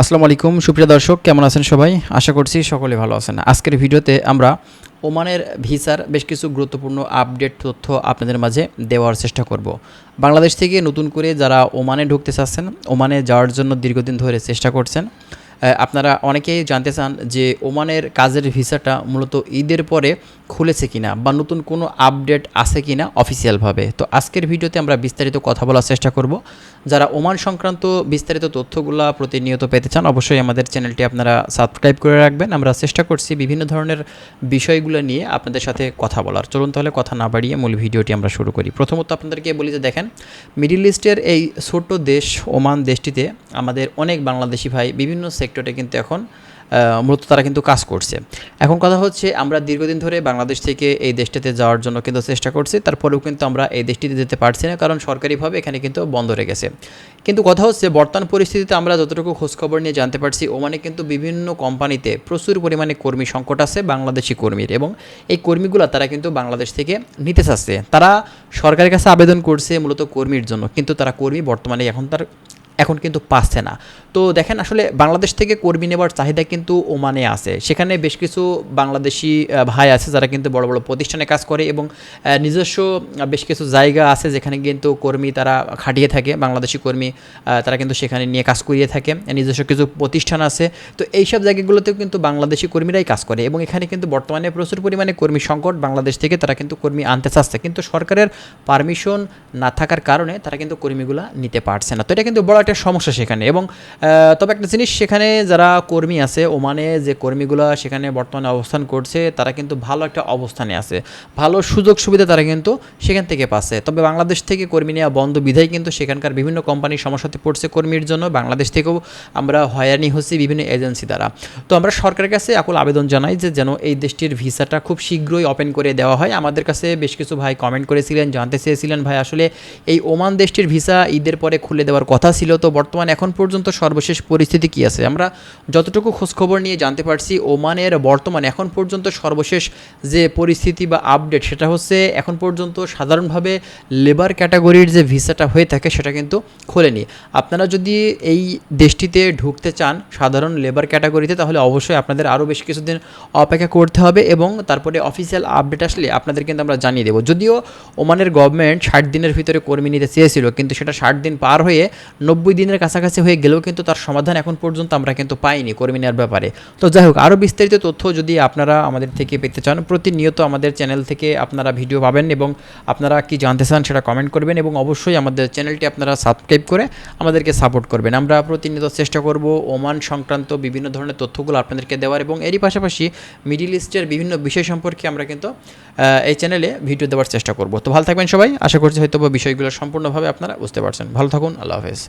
আসসালামু আলাইকুম সুপ্রিয় দর্শক, কেমন আছেন সবাই? আশা করছি সকলে ভালো আছেন। আজকের ভিডিওতে আমরা ওমানের ভিসার বেশ কিছু গুরুত্বপূর্ণ আপডেট তথ্য আপনাদের মাঝে দেওয়ার চেষ্টা করব। বাংলাদেশ থেকে নতুন করে যারা ওমানে ঢুকতে চাচ্ছেন, ওমানে যাওয়ার জন্য দীর্ঘদিন ধরে চেষ্টা করছেন, আপনারা অনেকেই জানতে চান যে ওমানের কাজের ভিসাটা মূলত ঈদের পরে খুলেছে কিনা বা নতুন কোনো আপডেট আছে কিনা অফিসিয়ালভাবে। তো আজকের ভিডিওতে আমরা বিস্তারিত কথা বলার চেষ্টা করব। যারা ওমান সংক্রান্ত বিস্তারিত তথ্যগুলো প্রতিনিয়ত পেতে চান, অবশ্যই আমাদের চ্যানেলটি আপনারা সাবস্ক্রাইব করে রাখবেন। আমরা চেষ্টা করছি বিভিন্ন ধরনের বিষয়গুলো নিয়ে আপনাদের সাথে কথা বলার। চলুন তাহলে কথা না বাড়িয়ে মূল ভিডিওটি আমরা শুরু করি। প্রথমত আপনাদেরকে বলি যে দেখেন, মিডল ইস্টের এই ছোট্ট দেশ ওমান দেশটিতে আমাদের অনেক বাংলাদেশি ভাই বিভিন্ন সেক্টরে কিন্তু এখন মূলত তারা কিন্তু কাজ করছে। এখন কথা হচ্ছে, আমরা দীর্ঘদিন ধরে বাংলাদেশ থেকে এই দেশটিতে যাওয়ার জন্য কিন্তু চেষ্টা করছি, তারপরেও কিন্তু আমরা এই দেশটিতে যেতে পারছি না, কারণ সরকারিভাবে এখানে কিন্তু বন্ধ রেখেছে। কিন্তু কথা হচ্ছে, বর্তমান পরিস্থিতিতে আমরা যতটুকু খোঁজখবর নিয়ে জানতে পারছি, ওমানে কিন্তু বিভিন্ন কোম্পানিতে প্রচুর পরিমাণে কর্মী সংকট আছে, বাংলাদেশি কর্মীর, এবং এই কর্মীগুলো তারা কিন্তু বাংলাদেশ থেকে নিতে চাচ্ছে। তারা সরকারের কাছে আবেদন করছে মূলত কর্মীর জন্য, কিন্তু তারা কর্মী বর্তমানে এখন কিন্তু পাচ্ছে না। তো দেখেন, আসলে বাংলাদেশ থেকে কর্মী নেবার চাহিদা কিন্তু ওমানে আছে। সেখানে বেশ কিছু বাংলাদেশি ভাই আছে যারা কিন্তু বড় বড় প্রতিষ্ঠানে কাজ করে, এবং নিজস্ব বেশ কিছু জায়গা আছে যেখানে কিন্তু কর্মী তারা খাটিয়ে থাকে, বাংলাদেশি কর্মী তারা কিন্তু সেখানে নিয়ে কাজ করিয়ে থাকে। নিজস্ব কিছু প্রতিষ্ঠান আছে। তো এইসব জায়গাগুলোতেও কিন্তু বাংলাদেশি কর্মীরাই কাজ করে, এবং এখানে কিন্তু বর্তমানে প্রচুর পরিমাণে কর্মী সংকট। বাংলাদেশ থেকে তারা কিন্তু কর্মী আনতে চাচ্ছে, কিন্তু সরকারের পারমিশন না থাকার কারণে তারা কিন্তু কর্মীগুলো নিতে পারছে না। তো এটা কিন্তু বড় একটা সমস্যা সেখানে। এবং তবে একটা জিনিস, সেখানে যারা কর্মী আছে ওমানে, যে কর্মীগুলো সেখানে বর্তমানে অবস্থান করছে, তারা কিন্তু ভালো একটা অবস্থানে আছে, ভালো সুযোগ সুবিধা তারা কিন্তু সেখান থেকে পাচ্ছে। তবে বাংলাদেশ থেকে কর্মী নেওয়া বন্ধ বিধায় কিন্তু সেখানকার বিভিন্ন কোম্পানির সমস্যাতে পড়ছে কর্মীর জন্য। বাংলাদেশ থেকেও আমরা হয়রানি হচ্ছি বিভিন্ন এজেন্সি দ্বারা। তো আমরা সরকারের কাছে আকুল আবেদন জানাই যে যেন এই দেশটির ভিসাটা খুব শীঘ্রই ওপেন করে দেওয়া হয়। আমাদের কাছে বেশ কিছু ভাই কমেন্ট করেছিলেন, জানতে চেয়েছিলেন, ভাই আসলে এই ওমান দেশটির ভিসা ঈদের পরে খুলে দেওয়ার কথা ছিল, তো বর্তমানে এখন পর্যন্ত সর্বশেষ পরিস্থিতি কী আছে? আমরা যতটুকু খোঁজখবর নিয়ে জানতে পারছি, ওমানের বর্তমানে এখন পর্যন্ত সর্বশেষ যে পরিস্থিতি বা আপডেট, সেটা হচ্ছে এখন পর্যন্ত সাধারণভাবে লেবার ক্যাটাগরির যে ভিসাটা হয়ে থাকে সেটা কিন্তু খোলেনি। আপনারা যদি এই দেশটিতে ঢুকতে চান সাধারণ লেবার ক্যাটাগরিতে, তাহলে অবশ্যই আপনাদের আরও বেশ কিছুদিন অপেক্ষা করতে হবে, এবং তারপরে অফিসিয়াল আপডেট আসলে আপনাদের কিন্তু আমরা জানিয়ে দেবো। যদিও ওমানের গভর্নমেন্ট 60 দিনের ভিতরে কর্মী নিতে চেয়েছিল, কিন্তু সেটা 60 দিন পার হয়ে 90 দিনের কাছাকাছি হয়ে গেলেও কিন্তু তার সমাধান এখন পর্যন্ত আমরা কিন্তু পাইনি কর্মী নেওয়ার ব্যাপারে। তো যাই হোক, আরও বিস্তারিত তথ্য যদি আপনারা আমাদের থেকে পেতে চান, প্রতিনিয়ত আমাদের চ্যানেল থেকে আপনারা ভিডিও পাবেন, এবং আপনারা কি জানতে চান সেটা কমেন্ট করবেন, এবং অবশ্যই আমাদের চ্যানেলটি আপনারা সাবস্ক্রাইব করে আমাদেরকে সাপোর্ট করবেন। আমরা প্রতিনিয়ত চেষ্টা করব ওমান সংক্রান্ত বিভিন্ন ধরনের তথ্যগুলো আপনাদেরকে দেওয়ার, এবং এরই পাশাপাশি মিডল ইস্টের বিভিন্ন বিষয় সম্পর্কে আমরা কিন্তু এই চ্যানেলে ভিডিও দেওয়ার চেষ্টা করব। তো ভালো থাকবেন সবাই, আশা করছি হয়তো বিষয়গুলো সম্পূর্ণভাবে আপনারা বুঝতে পারছেন। ভালো থাকুন, আল্লাহ হাফেজ।